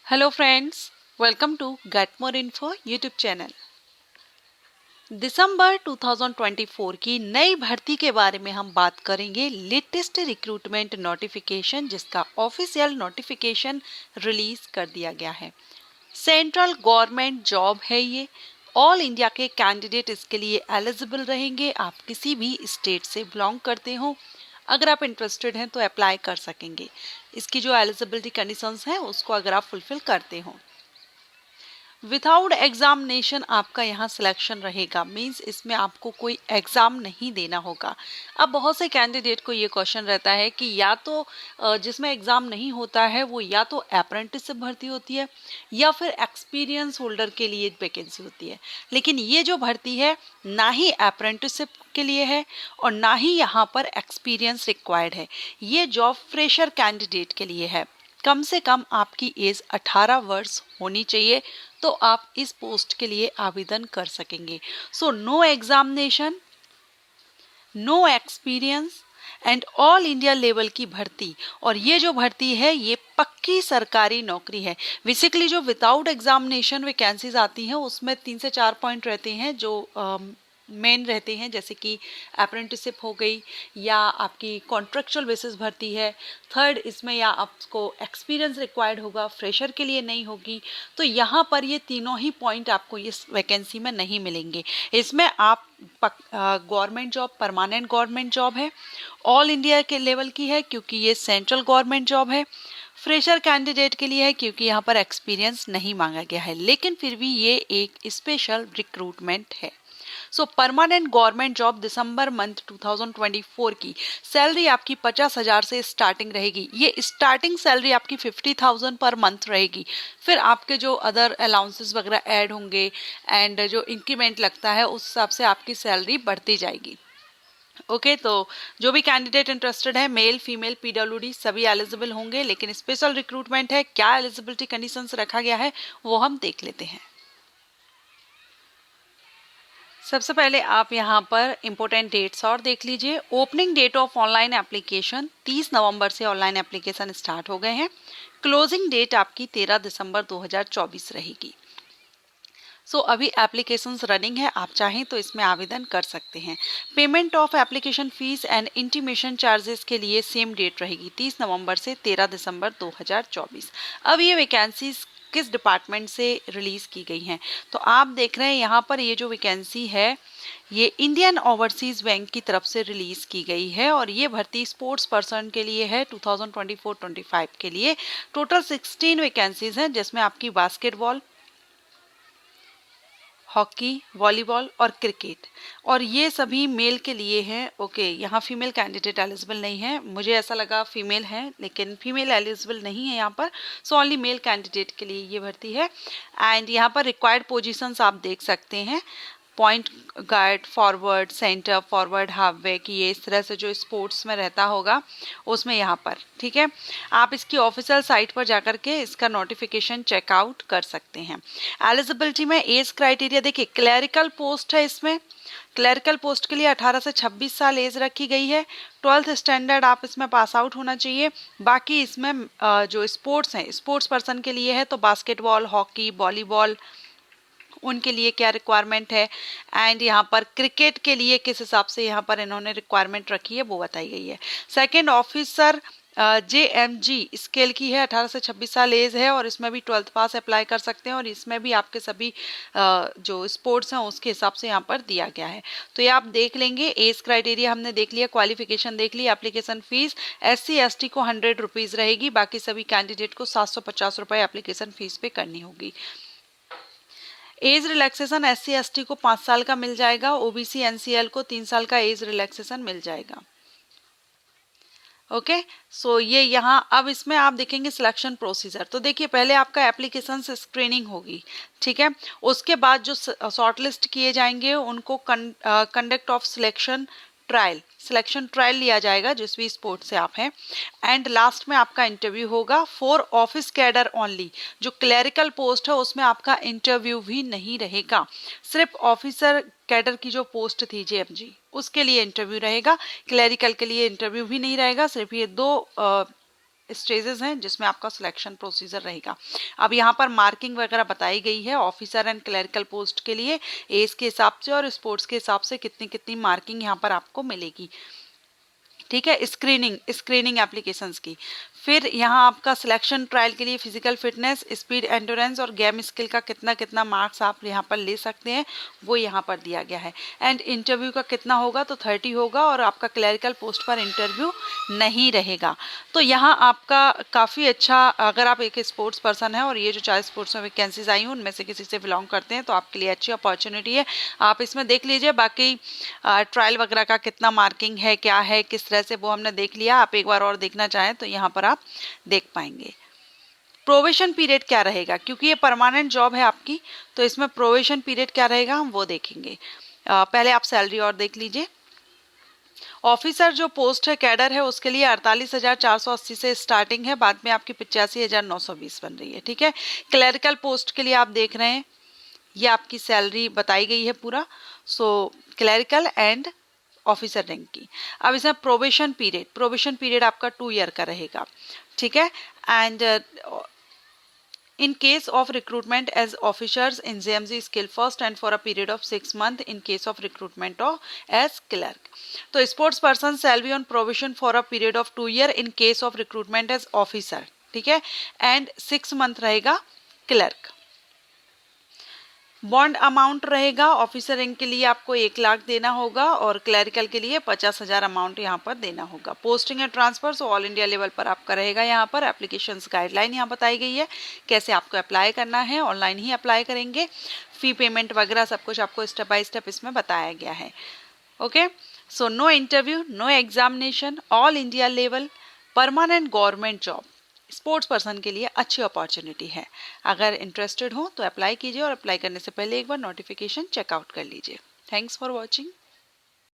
Hello friends, welcome to get more info YouTube channel. दिसंबर 2024 की नई भर्ती के बारे में हम बात करेंगे। लेटेस्ट रिक्रूटमेंट नोटिफिकेशन जिसका ऑफिशियल नोटिफिकेशन रिलीज कर दिया गया है। सेंट्रल गवर्नमेंट जॉब है ये। ऑल इंडिया के कैंडिडेट इसके लिए एलिजिबल रहेंगे। आप किसी भी स्टेट से बिलोंग करते हो, अगर आप इंटरेस्टेड हैं तो अप्लाई कर सकेंगे। इसकी जो एलिजिबिलिटी कंडीशंस हैं उसको अगर आप फुलफिल करते हो। विदाउट एग्जामिनेशन आपका यहाँ सिलेक्शन रहेगा, मींस इसमें आपको कोई एग्जाम नहीं देना होगा। अब बहुत से कैंडिडेट को ये क्वेश्चन रहता है कि या तो जिसमें एग्जाम नहीं होता है वो या तो अप्रेंटिसशिप भर्ती होती है या फिर एक्सपीरियंस होल्डर के लिए वैकेंसी होती है। लेकिन ये जो भर्ती है ना ही अप्रेंटिसशिप के लिए है और ना ही यहाँ पर एक्सपीरियंस रिक्वायर्ड है। ये जॉब फ्रेशर कैंडिडेट के लिए है। कम से कम आपकी एज 18 वर्ष होनी चाहिए तो आप इस पोस्ट के लिए आवेदन कर सकेंगे। So no examination, no experience and all India level की भर्ती। और ये जो भर्ती है ये पक्की सरकारी नौकरी है। बेसिकली जो विदाउट एग्जामिनेशन वैकेंसीज आती हैं उसमें 3 से 4 पॉइंट रहते हैं जो मेन रहते हैं, जैसे कि अप्रेंटिसशिप हो गई या आपकी कॉन्ट्रेक्चुअल बेसिस भर्ती है। थर्ड, इसमें या आपको एक्सपीरियंस रिक्वायर्ड होगा, फ्रेशर के लिए नहीं होगी। तो यहाँ पर ये तीनों ही पॉइंट आपको इस वैकेंसी में नहीं मिलेंगे। इसमें आप government job, permanent government job है, ऑल इंडिया के लेवल की है क्योंकि ये सेंट्रल गवर्नमेंट जॉब है। फ्रेशर कैंडिडेट के लिए है क्योंकि यहाँ पर एक्सपीरियंस नहीं मांगा गया है, लेकिन फिर भी ये एक स्पेशल रिक्रूटमेंट है। सो परमानेंट गवर्नमेंट जॉब दिसंबर मंथ 2024 की सैलरी आपकी 50,000 से स्टार्टिंग रहेगी। ये स्टार्टिंग सैलरी आपकी 50,000 पर मंथ रहेगी। फिर आपके जो अदर अलाउंसेस वगैरह ऐड होंगे एंड जो इंक्रीमेंट लगता है उस हिसाब से आपकी सैलरी बढ़ती जाएगी। ओके, तो जो भी कैंडिडेट इंटरेस्टेड है, मेल फीमेल पीडब्ल्यूडी सभी एलिजिबल होंगे। लेकिन स्पेशल रिक्रूटमेंट है, क्या एलिजिबिलिटी कंडीशंस रखा गया है वो हम देख लेते हैं। सबसे पहले आप यहाँ पर इम्पोर्टेंट डेट्स और देख लीजिए। Opening date of online application 30 नवंबर से ऑनलाइन एप्लीकेशन स्टार्ट हो गए हैं। क्लोजिंग डेट आपकी 13 दिसंबर 2024 रहेगी। सो अभी एप्लीकेशंस रनिंग है, आप चाहें तो इसमें आवेदन कर सकते हैं। Payment of application fees and intimation charges के लिए सेम डेट रहेगी 30 नवंबर से 13 दिसंबर 2024। अब ये वैकेंसीज किस डिपार्टमेंट से रिलीज की गई हैं, तो आप देख रहे हैं यहाँ पर ये जो वैकेंसी है ये इंडियन ओवरसीज बैंक की तरफ से रिलीज की गई है और ये भर्ती स्पोर्ट्स पर्सन के लिए है 2024-25 के लिए। टोटल 16 वैकेंसीज हैं जिसमें आपकी बास्केटबॉल, हॉकी, वॉलीबॉल और क्रिकेट, और ये सभी मेल के लिए हैं। ओके, यहाँ फीमेल कैंडिडेट एलिजिबल नहीं है, मुझे ऐसा लगा फीमेल है लेकिन फीमेल एलिजिबल नहीं है यहाँ पर। सो ओनली मेल कैंडिडेट के लिए ये भर्ती है। एंड यहाँ पर रिक्वायर्ड पोजीशंस आप देख सकते हैं, point guard, forward, centre, forward, half back, ये इस तरह से जो स्पोर्ट्स में रहता होगा उसमें यहाँ पर। ठीक है, आप इसकी ऑफिशियल साइट पर जाकर के इसका नोटिफिकेशन चेकआउट कर सकते हैं। एलिजिबिलिटी में एज क्राइटेरिया देखिए, क्लरिकल पोस्ट है, इसमें क्लरिकल पोस्ट के लिए 18 से 26 साल एज रखी गई है। 12th स्टैंडर्ड आप इसमें पास आउट होना चाहिए। बाकी इसमें जो स्पोर्ट्स हैं, स्पोर्ट्स पर्सन के लिए है तो बास्केटबॉल, हॉकी, वॉलीबॉल उनके लिए क्या रिक्वायरमेंट है, एंड यहाँ पर क्रिकेट के लिए किस हिसाब से यहाँ पर इन्होंने रिक्वायरमेंट रखी है वो बताई गई है। सेकंड ऑफिसर JMG स्केल की है, 18 से 26 साल एज है और इसमें भी 12th पास अप्लाई कर सकते हैं और इसमें भी आपके सभी जो स्पोर्ट्स हैं उसके हिसाब से यहाँ पर दिया गया है। तो ये आप देख लेंगे, एज क्राइटेरिया हमने देख लिया, क्वालिफिकेशन देख ली। एप्लीकेशन फीस SC/ST को 100 रुपीज़ रहेगी, बाकी सभी कैंडिडेट को 750 रुपये एप्लीकेशन फीस पे करनी होगी। एज रिलैक्सेशन SC/ST को 5 साल का मिल जाएगा, OBC NCL को 3 साल का एज रिलैक्सेशन मिल जाएगा। ओके, सो ये यहाँ अब इसमें आप देखेंगे सिलेक्शन प्रोसीजर। तो देखिए, पहले आपका एप्लीकेशन से स्क्रीनिंग होगी, ठीक है। उसके बाद जो शॉर्टलिस्ट किए जाएंगे उनको कंडक्ट ऑफ सिलेक्शन ट्रायल लिया जाएगा जिस भी स्पोर्ट से आप हैं, एंड लास्ट में आपका इंटरव्यू होगा फॉर ऑफिस कैडर ओनली। जो क्लरिकल पोस्ट है उसमें आपका इंटरव्यू भी नहीं रहेगा, सिर्फ ऑफिसर कैडर की जो पोस्ट थी JMG उसके लिए इंटरव्यू रहेगा। क्लरिकल के लिए इंटरव्यू भी नहीं रहेगा, सिर्फ ये दो स्टेजेस हैं जिसमें आपका सिलेक्शन प्रोसीजर रहेगा। अब यहाँ पर मार्किंग वगैरह बताई गई है ऑफिसर एंड क्लरिकल पोस्ट के लिए एज के हिसाब से और स्पोर्ट्स के हिसाब से कितनी कितनी मार्किंग यहाँ पर आपको मिलेगी। ठीक है, स्क्रीनिंग एप्लीकेशंस की। फिर यहाँ आपका सिलेक्शन ट्रायल के लिए फिजिकल फिटनेस, स्पीड एंडोरेंस और गेम स्किल का कितना कितना मार्क्स आप यहाँ पर ले सकते हैं वो यहाँ पर दिया गया है। एंड इंटरव्यू का कितना होगा तो 30 होगा और आपका क्लरिकल पोस्ट पर इंटरव्यू नहीं रहेगा। तो यहाँ आपका काफ़ी अच्छा, अगर आप एक स्पोर्ट्स पर्सन है और ये जो 4 स्पोर्ट्स में वैकेंसीज आई हैं उनमें से किसी से बिलोंग करते हैं तो आपके लिए अच्छी अपॉर्चुनिटी है। आप इसमें देख लीजिए, बाकी ट्रायल वगैरह का कितना मार्किंग है, क्या है, किस तरह से, वो हमने देख लिया। आप एक बार और देखना चाहें तो यहाँ पर आप देख पाएंगे। प्रोवेशन पीरियड क्या रहेगा, क्योंकि ये परमानेंट जॉब है आपकी, तो इसमें प्रोवेशन पीरियड क्या रहेगा हम वो देखेंगे। पहले आप सैलरी और देख लीजिए। ऑफिसर जो पोस्ट है, कैडर है, उसके लिए 48,480 से स्टार्टिंग है, बाद में आपकी 85,920 बन रही है। ठीक है, क्लरिकल पोस्ट के लिए आप देख रहे हैं ये आपकी सैलरी बताई गई है पूरा। सो क्लरिकल एंड ऑफिसर रैंक की। अब इसमें प्रोबेशन पीरियड आपका 2 ईयर का रहेगा। ठीक है, and in case of recruitment as officers in JMG skill first and for a period of 6 months in case of recruitment as clerk. तो sports person shall be on probation for a period of 2 year in case of recruitment as officer. ठीक है, and 6 month रहेगा clerk. Bond amount रहेगा officer rank के लिए आपको 1 लाख देना होगा और क्लरिकल के लिए 50,000 अमाउंट यहाँ पर देना होगा। Posting and transfer all India level पर आपका रहेगा। यहाँ पर एप्लीकेशंस गाइडलाइन यहाँ बताई गई है कैसे आपको अप्लाई करना है, ऑनलाइन ही अप्लाई करेंगे। फी पेमेंट वगैरह सब कुछ आपको स्टेप बाय स्टेप इसमें बताया गया है। Okay, so no interview, no examination, all India level, permanent government job, sports person के लिए अच्छी अपॉर्चुनिटी है। अगर इंटरेस्टेड हो तो अप्लाई कीजिए और अप्लाई करने से पहले एक बार नोटिफिकेशन चेकआउट कर लीजिए। Thanks for watching.